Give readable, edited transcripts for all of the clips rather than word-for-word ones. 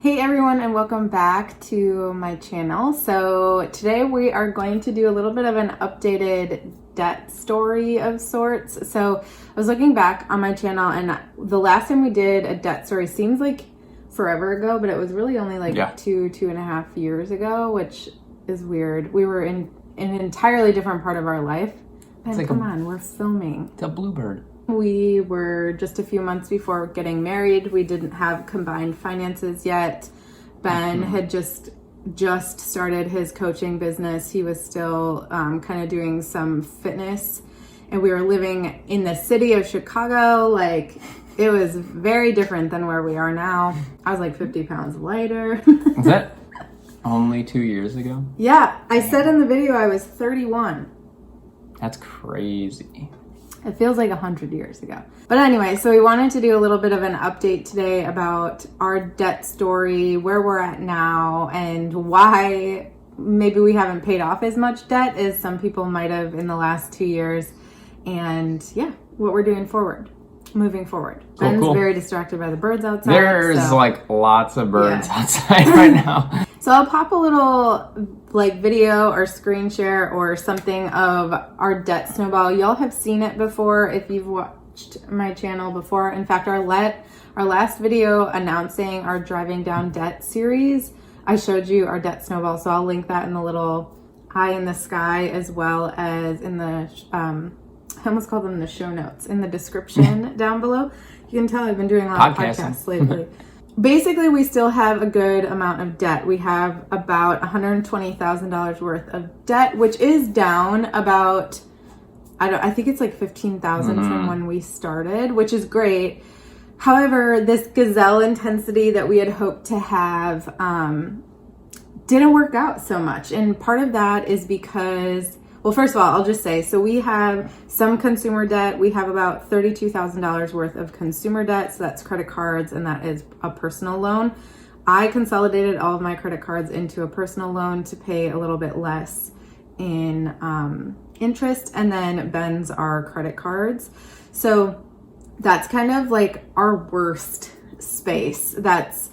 Hey everyone, and welcome back to my channel. So today we are going to do a little bit of an updated debt story of sorts. So I was looking back on my channel, and the last time we did a debt story seems like forever ago, but it was really only like 2.5 years ago, which is weird. We were in an entirely different part of our life. And like come on, we're filming. It's a bluebird. We were just a few months before getting married. We didn't have combined finances yet. Ben had just started his coaching business. He was still kind of doing some fitness, and we were living in the city of Chicago. Like, it was very different than where we are now. I was like 50 pounds lighter. Is that only 2 years ago? Yeah, I said in the video I was 31. That's crazy. It feels like 100 years ago. But anyway, so we wanted to do a little bit of an update today about our debt story, where we're at now, and why maybe we haven't paid off as much debt as some people might have in the last 2 years. And yeah, what we're doing moving forward. Ben's very distracted by the birds outside. There's like lots of birds outside right now. So I'll pop a little like video or screen share or something of our debt snowball. Y'all have seen it before if you've watched my channel before. In fact, our last video announcing our Driving Down Debt series, I showed you our debt snowball. So I'll link that in the little eye in the sky, as well as in the, I almost called them the show notes, in the description down below. You can tell I've been doing a lot of podcasts lately. Basically, we still have a good amount of debt. We have about $120,000 worth of debt, which is down about, I think it's like $15,000 from when we started, which is great. However, this gazelle intensity that we had hoped to have didn't work out so much. And part of that is because, well, first of all, I'll just say, so we have some consumer debt. We have about $32,000 worth of consumer debt. So that's credit cards, and that is a personal loan. I consolidated all of my credit cards into a personal loan to pay a little bit less in interest. And then Ben's are credit cards. So that's kind of like our worst space. That's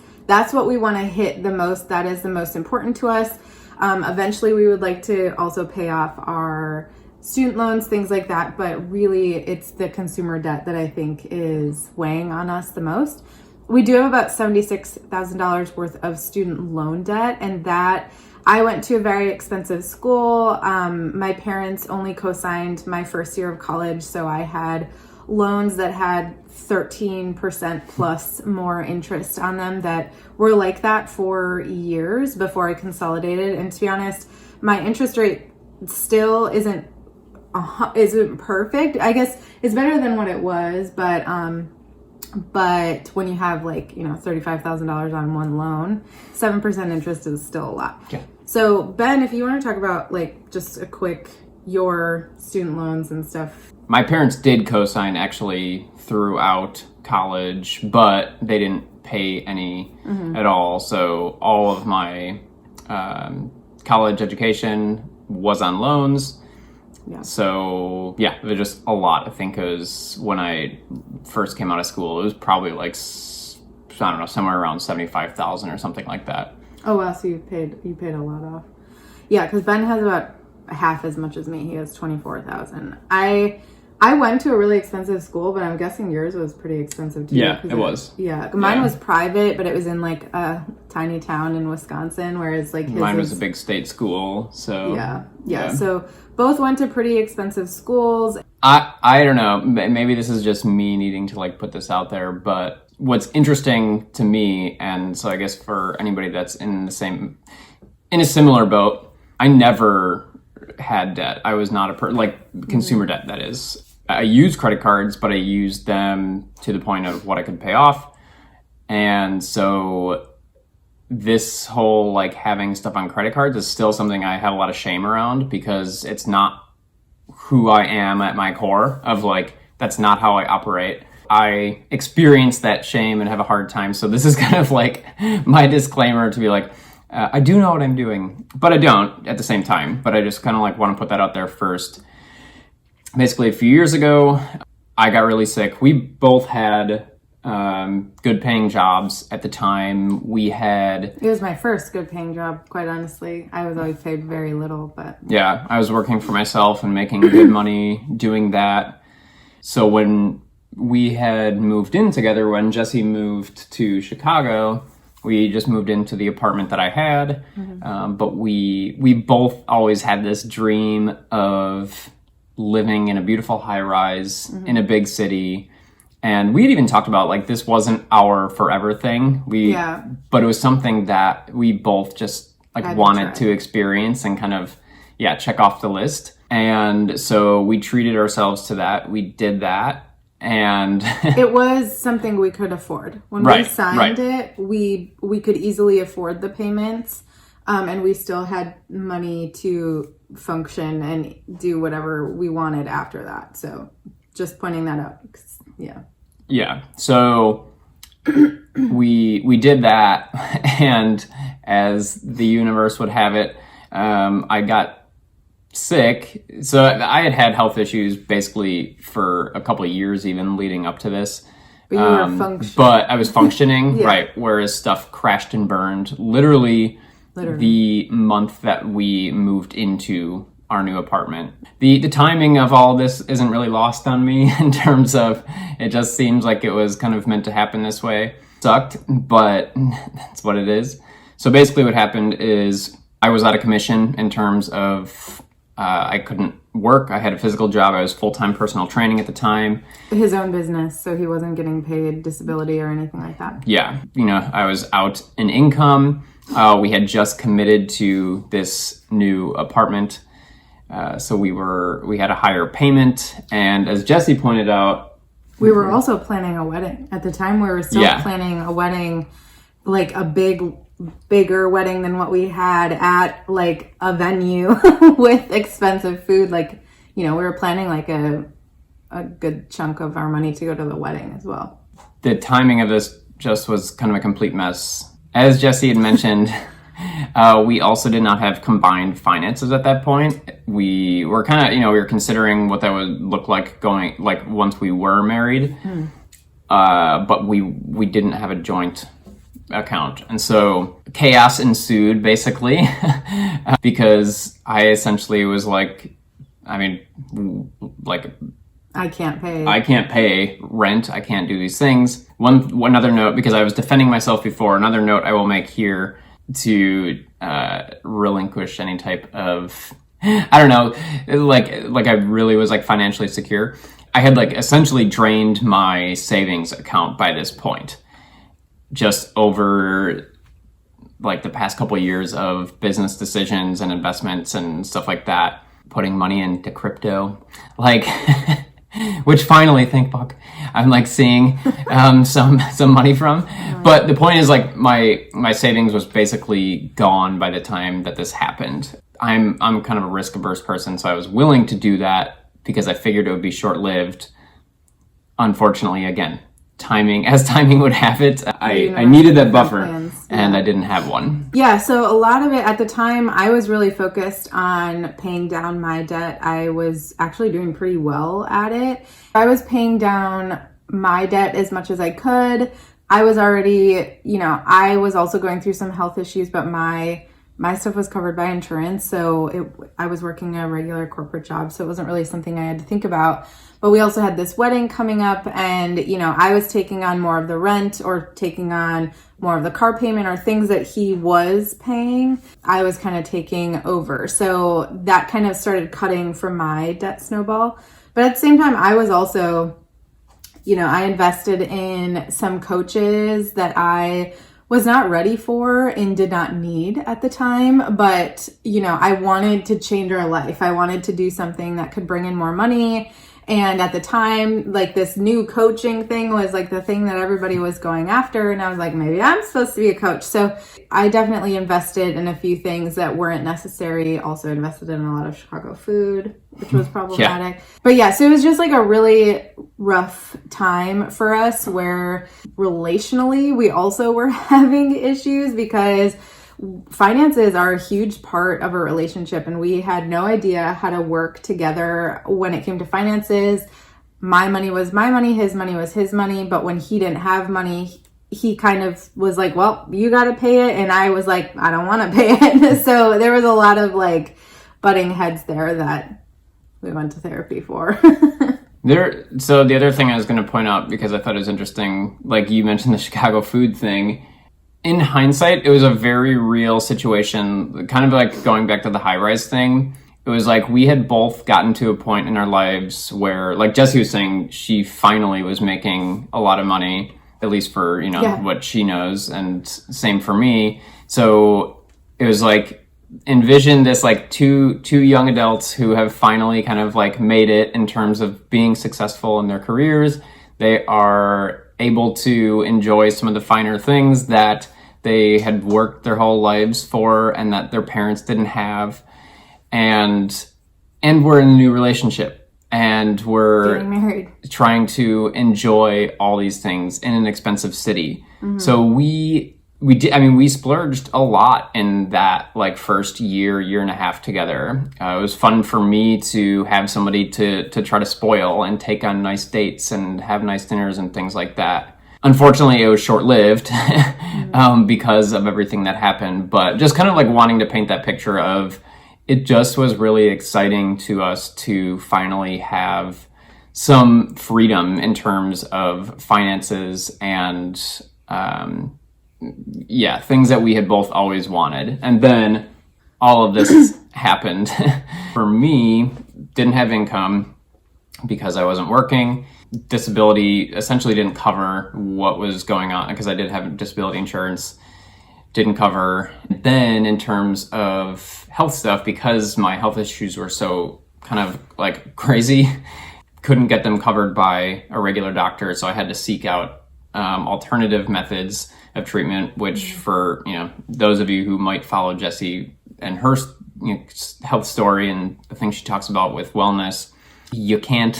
what we want to hit the most. That is the most important to us. Eventually we would like to also pay off our student loans, things like that. But really it's the consumer debt that I think is weighing on us the most. We do have about $76,000 worth of student loan debt, and that I went to a very expensive school. My parents only co-signed my first year of college. So I had loans that had 13% plus more interest on them that were like that for years before I consolidated. And to be honest, my interest rate still isn't perfect. I guess it's better than what it was, but when you have like, $35,000 on one loan, 7% interest is still a lot. Yeah. So Ben, if you want to talk about like just a quick, your student loans and stuff. My parents did co-sign actually throughout college, but they didn't pay any at all. So all of my college education was on loans. Yeah. So yeah, it was just a lot. I think it was when I first came out of school, it was probably like, I don't know, somewhere around 75,000 or something like that. Oh wow, so you paid a lot off. Yeah, because Ben has about half as much as me. He has 24,000. I went to a really expensive school, but I'm guessing yours was pretty expensive too. Yeah, it was. Yeah, mine was private, but it was in like a tiny town in Wisconsin, whereas like mine was a big state school. So yeah. So both went to pretty expensive schools. I don't know. Maybe this is just me needing to like put this out there, but what's interesting to me, and so I guess for anybody that's in a similar boat, I never had debt. I was not consumer debt, that is. I used credit cards, but I used them to the point of what I could pay off. And so this whole like having stuff on credit cards is still something I have a lot of shame around, because it's not who I am at my core. Of like, that's not how I operate. I experience that shame and have a hard time. So this is kind of like my disclaimer to be like, I do know what I'm doing, but I don't at the same time. But I just kind of like want to put that out there first. Basically, a few years ago, I got really sick. We both had good paying jobs at the time. It was my first good paying job, quite honestly. I was always paid very little, but yeah, I was working for myself and making good money doing that. So when we had moved in together, when Jesse moved to Chicago, we just moved into the apartment that I had. But we both always had this dream of living in a beautiful high rise in a big city. And we had even talked about, like, this wasn't our forever thing. But it was something that we both just like wanted to experience and kind of, check off the list. And so we treated ourselves to that. We did that. And it was something we could afford. When we signed it, we could easily afford the payments. And we still had money to function and do whatever we wanted after that. So just pointing that out. Yeah. So we did that, and as the universe would have it, I got sick. So I had health issues basically for a couple of years, even leading up to this. But you were functioning. But I was functioning, right? Whereas stuff crashed and burned literally the month that we moved into our new apartment. The timing of all this isn't really lost on me in terms of, it just seems like it was kind of meant to happen this way. Sucked, but that's what it is. So basically what happened is I was out of commission in terms of I couldn't work. I had a physical job. I was full-time personal training at the time. His own business, so he wasn't getting paid disability or anything like that. Yeah, I was out in income. We had just committed to this new apartment. So we had a higher payment, and as Jesse pointed out, we were also planning a wedding at the time. We were still planning a wedding, like a bigger wedding than what we had at like a venue with expensive food. Like, we were planning like a good chunk of our money to go to the wedding as well. The timing of this just was kind of a complete mess. As Jesse had mentioned, we also did not have combined finances at that point. We were kind of, we were considering what that would look like once we were married. But we didn't have a joint account. And so chaos ensued basically because I essentially was like, I can't pay rent. I can't do these things. One other note, because I was defending myself before, another note I will make here to relinquish any type of, I don't know, like I really was like financially secure. I had like essentially drained my savings account by this point, just over like the past couple of years of business decisions and investments and stuff like that, putting money into crypto, like which finally, thank fuck, I'm like seeing some money from. But the point is, like, my savings was basically gone by the time that this happened. I'm kind of a risk averse person, so I was willing to do that because I figured it would be short lived. Unfortunately, again, as timing would have it, I needed that buffer, and I didn't have one. Yeah, so a lot of it at the time, I was really focused on paying down my debt. I was actually doing pretty well at it. I was paying down my debt as much as I could. I was already, I was also going through some health issues, but my stuff was covered by insurance. So I was working a regular corporate job, so it wasn't really something I had to think about. But we also had this wedding coming up, and, I was taking on more of the rent or taking on more of the car payment or things that he was paying. I was kind of taking over. So that kind of started cutting from my debt snowball. But at the same time, I was also, I invested in some coaches that I was not ready for and did not need at the time. But, I wanted to change our life. I wanted to do something that could bring in more money. And at the time, like, this new coaching thing was like the thing that everybody was going after. And I was like, maybe I'm supposed to be a coach. So I definitely invested in a few things that weren't necessary. Also invested in a lot of Chicago food, which was problematic. But yeah, so it was just like a really rough time for us where relationally we also were having issues because finances are a huge part of a relationship, and we had no idea how to work together when it came to finances. my money was my money, his money was his money. But when he didn't have money, he kind of was like, well, you got to pay it. And I was like, I don't want to pay it. So there was a lot of like butting heads there that we went to therapy for. So the other thing I was going to point out, because I thought it was interesting, like you mentioned the Chicago food thing. In hindsight, it was a very real situation, kind of like going back to the high-rise thing. It was like we had both gotten to a point in our lives where, like Jessie was saying, she finally was making a lot of money, at least for, what she knows, and same for me. So it was like, envision this like two young adults who have finally kind of like made it in terms of being successful in their careers. They are able to enjoy some of the finer things that they had worked their whole lives for and that their parents didn't have. And we're in a new relationship and we're getting married, trying to enjoy all these things in an expensive city. Mm-hmm. So we splurged a lot in that like first year and a half together. It was fun for me to have somebody to try to spoil and take on nice dates and have nice dinners and things like that. Unfortunately, it was short-lived because of everything that happened, but just kind of like wanting to paint that picture of it just was really exciting to us to finally have some freedom in terms of finances and things that we had both always wanted. And then all of this happened. For me, didn't have income because I wasn't working. Disability essentially didn't cover what was going on because I did have disability insurance. Didn't cover. Then in terms of health stuff, because my health issues were so kind of like crazy, couldn't get them covered by a regular doctor. So I had to seek out alternative methods of treatment, which for those of you who might follow Jessie and her health story and the things she talks about with wellness, you can't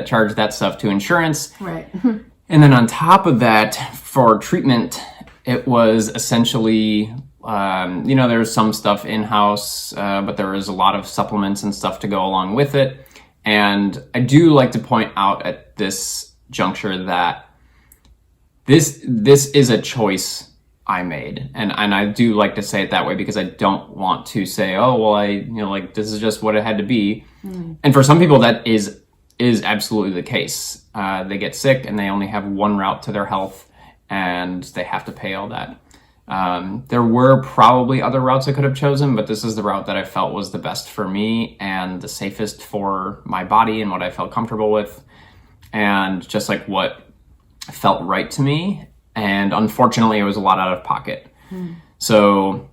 charge that stuff to insurance, right? And then on top of that, for treatment, it was essentially there was some stuff in-house, but there was a lot of supplements and stuff to go along with it. And I do like to point out at this juncture that this is a choice I made, and I do like to say it that way because I don't want to say, oh well, this is just what it had to be. And for some people that is absolutely the case. They get sick and they only have one route to their health and they have to pay all that. There were probably other routes I could have chosen, but this is the route that I felt was the best for me and the safest for my body and what I felt comfortable with and just like what felt right to me. And unfortunately, it was a lot out of pocket. So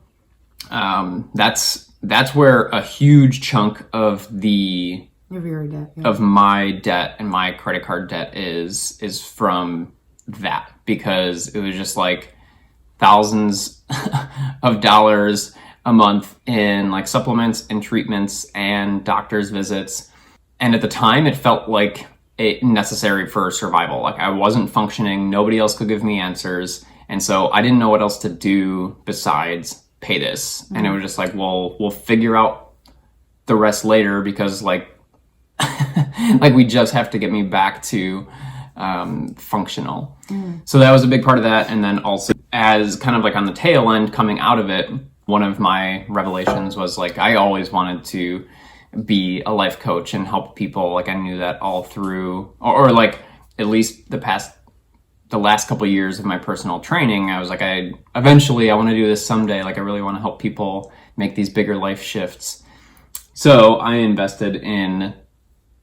that's where a huge chunk of your debt, of my debt and my credit card debt is from that, because it was just like thousands of dollars a month in like supplements and treatments and doctor's visits. And at the time it felt like necessary for survival. Like I wasn't functioning. Nobody else could give me answers. And so I didn't know what else to do besides pay this. And it was just like, well, we'll figure out the rest later because like we just have to get me back to functional. So that was a big part of that. And then also as kind of like on the tail end coming out of it, one of my revelations was like, I always wanted to be a life coach and help people. Like I knew that all through, or like at least the last couple of years of my personal training, I was like, I want to do this someday. Like I really want to help people make these bigger life shifts. So I invested in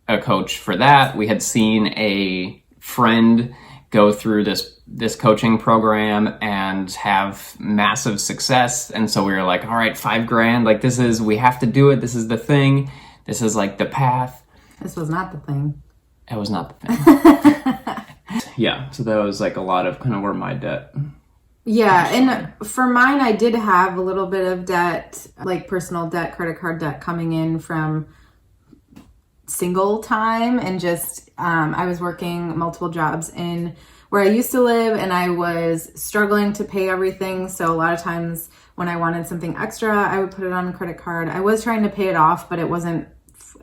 a coach for that. We had seen a friend go through this coaching program and have massive success. And so we were like, all right, $5,000, like we have to do it. This is the thing. This is like the path. This was not the thing. It was not the thing. Yeah. So that was like a lot of kind of where my debt. Yeah. And for mine, I did have a little bit of debt, like personal debt, credit card debt coming in from single time. And just, I was working multiple jobs in where I used to live and I was struggling to pay everything. So a lot of times when I wanted something extra, I would put it on a credit card. I was trying to pay it off, but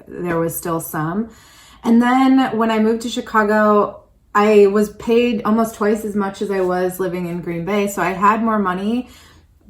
there was still some. And then when I moved to Chicago, I was paid almost twice as much as I was living in Green Bay. So I had more money,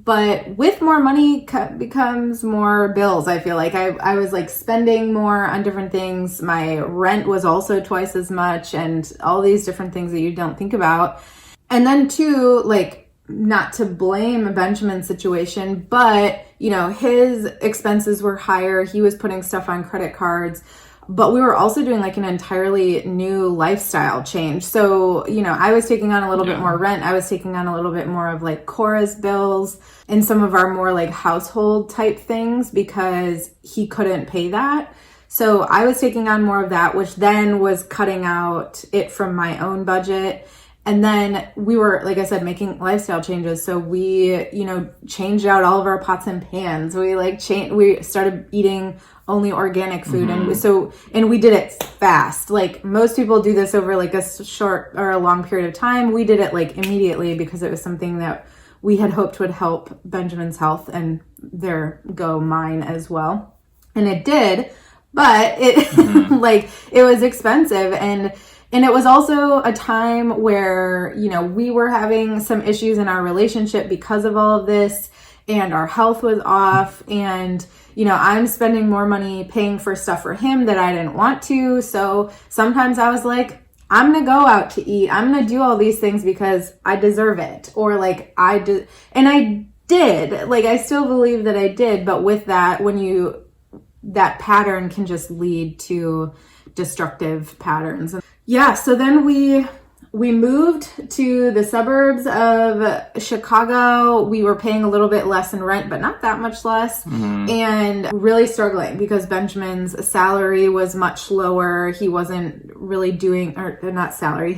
but with more money becomes more bills. I feel like I was like spending more on different things. My rent was also twice as much, and all these different things that you don't think about. And then too, like, not to blame Benjamin's situation, but you know, his expenses were higher. He was putting stuff on credit cards, but we were also doing like an entirely new lifestyle change. So, you know, I was taking on a little bit more rent. I was taking on a little bit more of like Cora's bills and some of our more like household type things because he couldn't pay that. So I was taking on more of that, which then was cutting out it from my own budget. And then we were, like I said, making lifestyle changes. So we, you know, changed out all of our pots and pans. We started eating only organic food. And we did it fast. Like most people do this over like a short or a long period of time. We did it like immediately because it was something that we had hoped would help Benjamin's health, and there go mine as well. And it did, but it like it was expensive. And it was also a time where, you know, we were having some issues in our relationship because of all of this, and our health was off. And, you know, I'm spending more money paying for stuff for him that I didn't want to. So sometimes I was like, I'm going to go out to eat. I'm going to do all these things because I deserve it. Or like I did. And I did. Like, I still believe that I did. But with that, that pattern can just lead to destructive patterns. Yeah, so then we moved to the suburbs of Chicago. We were paying a little bit less in rent, but not that much less, and really struggling because Benjamin's salary was much lower. He wasn't really doing, or not salary,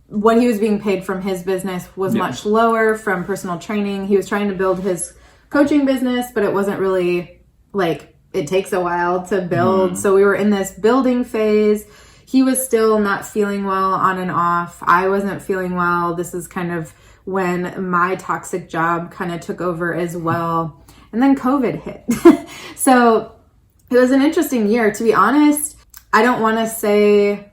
what he was being paid from his business was much lower from personal training. He was trying to build his coaching business, but it wasn't really like, it takes a while to build. So we were in this building phase. He was still not feeling well on and off. I wasn't feeling well. This is kind of when my toxic job kind of took over as well. And then COVID hit. So it was an interesting year. To be honest, I don't want to say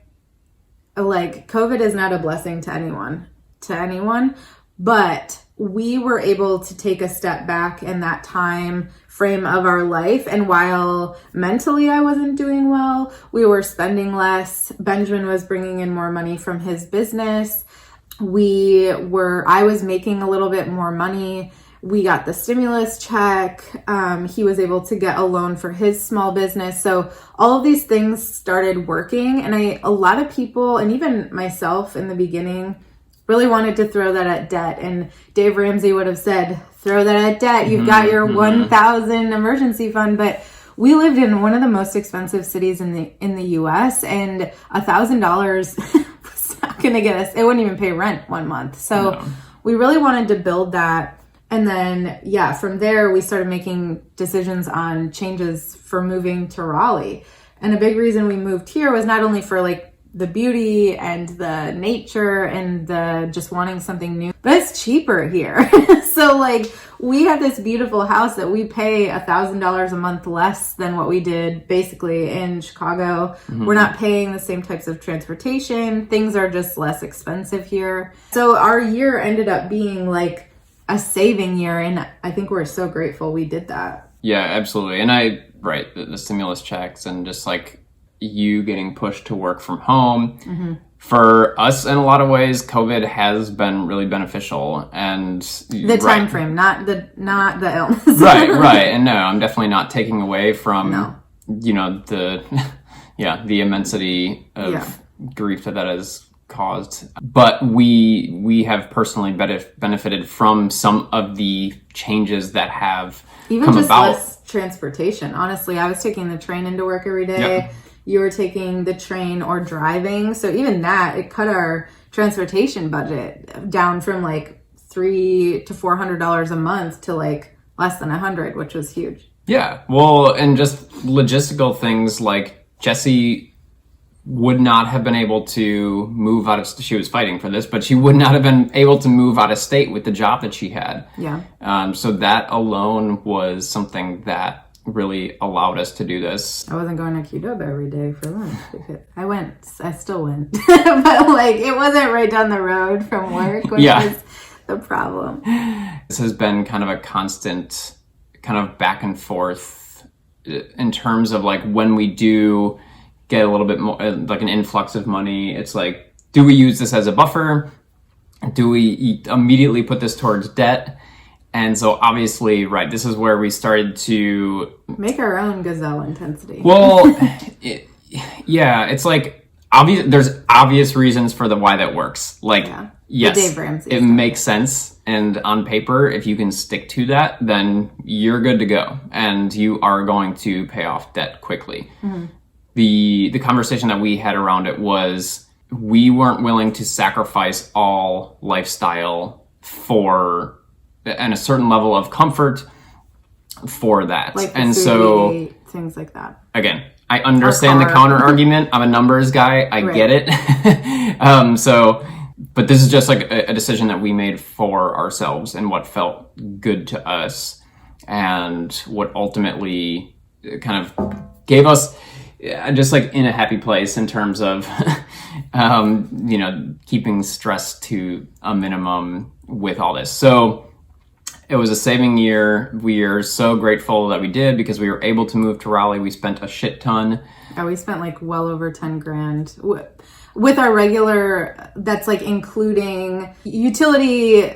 like COVID is not a blessing to anyone, but we were able to take a step back in that time frame of our life. And while mentally I wasn't doing well, we were spending less. Benjamin was bringing in more money from his business. I was making a little bit more money. We got the stimulus check. He was able to get a loan for his small business. So all of these things started working. And a lot of people, and even myself in the beginning, really wanted to throw that at debt. And Dave Ramsey would have said, throw that at debt. You've got your 1,000 emergency fund. But we lived in one of the most expensive cities in the US, and $1,000 was not going to get us, it wouldn't even pay rent 1 month. So we really wanted to build that. And then, from there, we started making decisions on changes for moving to Raleigh. And a big reason we moved here was not only for like the beauty and the nature and the just wanting something new, but it's cheaper here. So like we have this beautiful house that we pay $1,000 a month less than what we did basically in Chicago. We're not paying the same types of transportation. Things are just less expensive here. So our year ended up being like a saving year, and I think we're so grateful we did that. Yeah, absolutely. And the stimulus checks and just like you getting pushed to work from home. For us, in a lot of ways, COVID has been really beneficial, and the time frame, not the illness. right. And no, I'm definitely not taking away from you know the immensity of grief that has caused. But we have personally benefited from some of the changes that have even come just about. Less transportation. Honestly, I was taking the train into work every day. You were taking the train or driving. So even that, it cut our transportation budget down from like $300 to $400 a month to like less than $100, which was huge. Yeah. Well, and just logistical things like Jessie would not have been able to move out of, she was fighting for this, but she would not have been able to move out of state with the job that she had. Yeah. So that alone was something that really allowed us to do this. I wasn't going to Qdoba every day for lunch. I still went, but like it wasn't right down the road from work, which was the problem. This has been kind of a constant kind of back and forth in terms of like when we do get a little bit more like an influx of money, it's like, do we use this as a buffer? Do we immediately put this towards debt? And so obviously, right, this is where we started to make our own gazelle intensity. Well, it's like there's obvious reasons for the why that works. Like, yes, Dave Ramsey it makes sense. And on paper, if you can stick to that, then you're good to go. And you are going to pay off debt quickly. Mm-hmm. The conversation that we had around it was we weren't willing to sacrifice all lifestyle for and a certain level of comfort for that. Like and food so we ate, things like that. Again, I understand the counter argument. I'm a numbers guy. I get it. But this is just like a decision that we made for ourselves and what felt good to us and what ultimately kind of gave us just like in a happy place in terms of, keeping stress to a minimum with all this. So it was a saving year. We are so grateful that we did because we were able to move to Raleigh. We spent a shit ton. Yeah, we spent like well over 10 grand with our regular, that's like including utility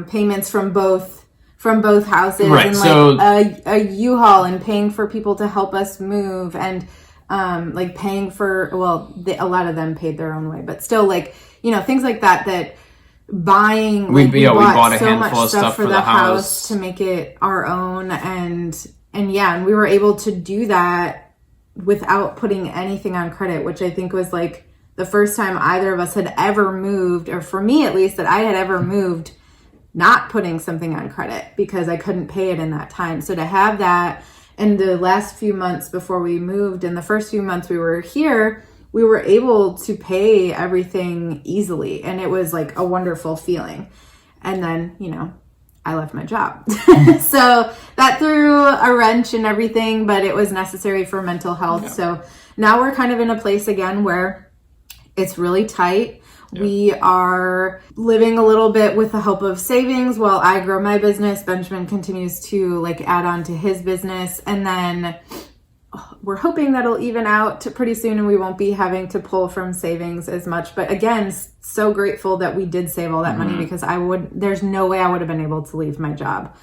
payments from both houses, right, and so, like a U-Haul and paying for people to help us move and like paying for, a lot of them paid their own way, but still like, things like that buying, like, we bought a so handful of stuff for the house to make it our own, and we were able to do that without putting anything on credit, which I think was like the first time either of us had ever moved, or for me at least, that I had ever moved not putting something on credit because I couldn't pay it in that time. So to have that in the last few months before we moved, and the first few months we were here, we were able to pay everything easily, and it was like a wonderful feeling. And then, I left my job. So that threw a wrench in everything, but it was necessary for mental health. Yeah. So now we're kind of in a place again where it's really tight. Yeah. We are living a little bit with the help of savings while I grow my business. Benjamin continues to like add on to his business, and then we're hoping that'll even out pretty soon and we won't be having to pull from savings as much. But again, so grateful that we did save all that money, because there's no way I would have been able to leave my job.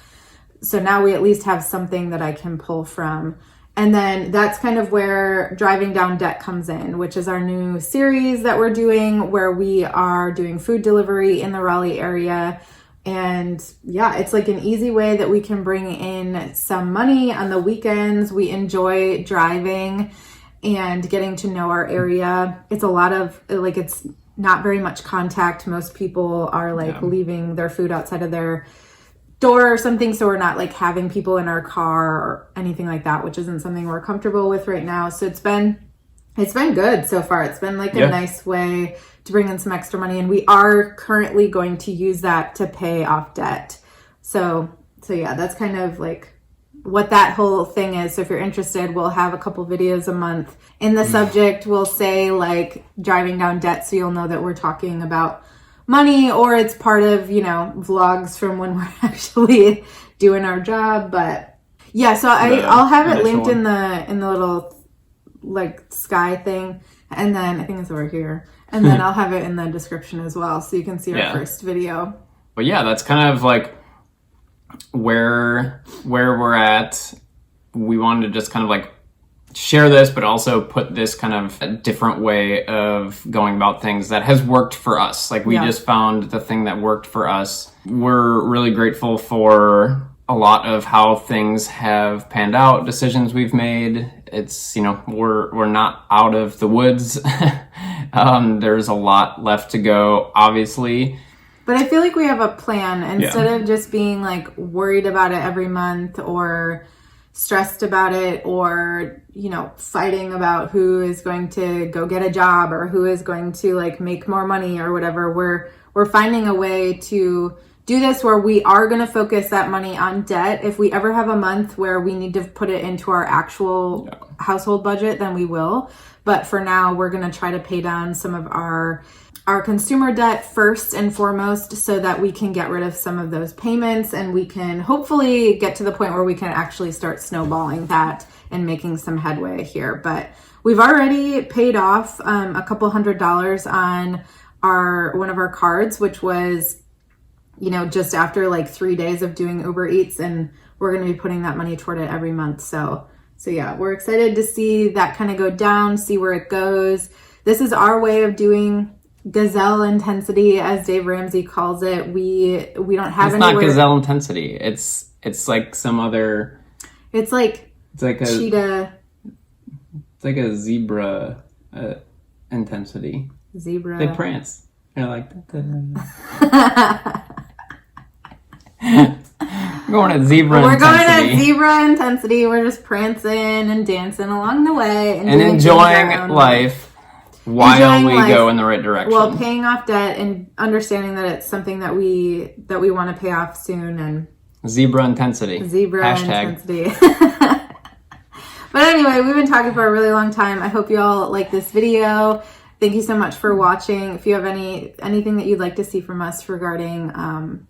So now we at least have something that I can pull from. And then that's kind of where Driving Down Debt comes in, which is our new series that we're doing where we are doing food delivery in the Raleigh area. And it's like an easy way that we can bring in some money on the weekends. We enjoy driving and getting to know our area. It's a lot of like, it's not very much contact. Most people are like leaving their food outside of their door or something. So we're not like having people in our car or anything like that, which isn't something we're comfortable with right now. So it's been good so far. It's been like a nice way to bring in some extra money, and we are currently going to use that to pay off debt. So that's kind of like what that whole thing is. So if you're interested, we'll have a couple videos a month. In the subject, we'll say like driving down debt, so you'll know that we're talking about money, or it's part of, vlogs from when we're actually doing our job. But so I'll have it linked in the little like sky thing, and then I think it's over here, and then I'll have it in the description as well, so you can see our first video. But that's kind of like where we're at. We wanted to just kind of like share this, but also put this kind of a different way of going about things that has worked for us. Like we just found the thing that worked for us. We're really grateful for a lot of how things have panned out, decisions we've made. It's, we're not out of the woods. There's a lot left to go, obviously. But I feel like we have a plan instead of just being like worried about it every month or stressed about it, or, fighting about who is going to go get a job or who is going to like make more money or whatever. We're finding a way to do this where we are going to focus that money on debt. If we ever have a month where we need to put it into our actual household budget, then we will. But for now, we're going to try to pay down some of our consumer debt first and foremost so that we can get rid of some of those payments and we can hopefully get to the point where we can actually start snowballing that and making some headway here. But we've already paid off a couple $100s on one of our cards, which was, you know, just after like 3 days of doing Uber Eats, and we're going to be putting that money toward it every month. So yeah, we're excited to see that kind of go down, see where it goes. This is our way of doing gazelle intensity, as Dave Ramsey calls it. We don't have It's not gazelle intensity. It's like some other. It's like a cheetah. It's like a zebra intensity. Zebra. They prance. They're like. Going at zebra We're intensity. going at zebra intensity. We're just prancing and dancing along the way and enjoying life. While we go in the right direction. Well, paying off debt and understanding that it's something that we want to pay off soon. And zebra intensity. Zebra Hashtag. intensity. But anyway, we've been talking for a really long time. I hope you all like this video. Thank you so much for watching. If you have anything that you'd like to see from us regarding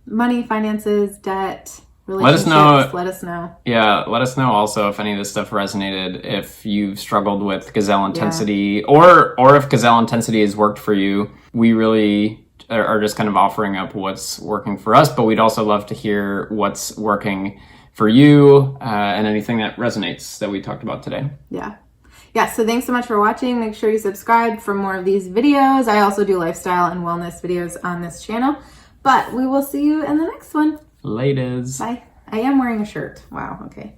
money, finances, debt, relationships, let us know. Yeah, let us know also if any of this stuff resonated, if you've struggled with gazelle intensity, or if gazelle intensity has worked for you. We really are just kind of offering up what's working for us, but we'd also love to hear what's working for you and anything that resonates that we talked about today. Yeah, so thanks so much for watching. Make sure you subscribe for more of these videos. I also do lifestyle and wellness videos on this channel, but we will see you in the next one. Laters. Bye. I am wearing a shirt. Wow, okay.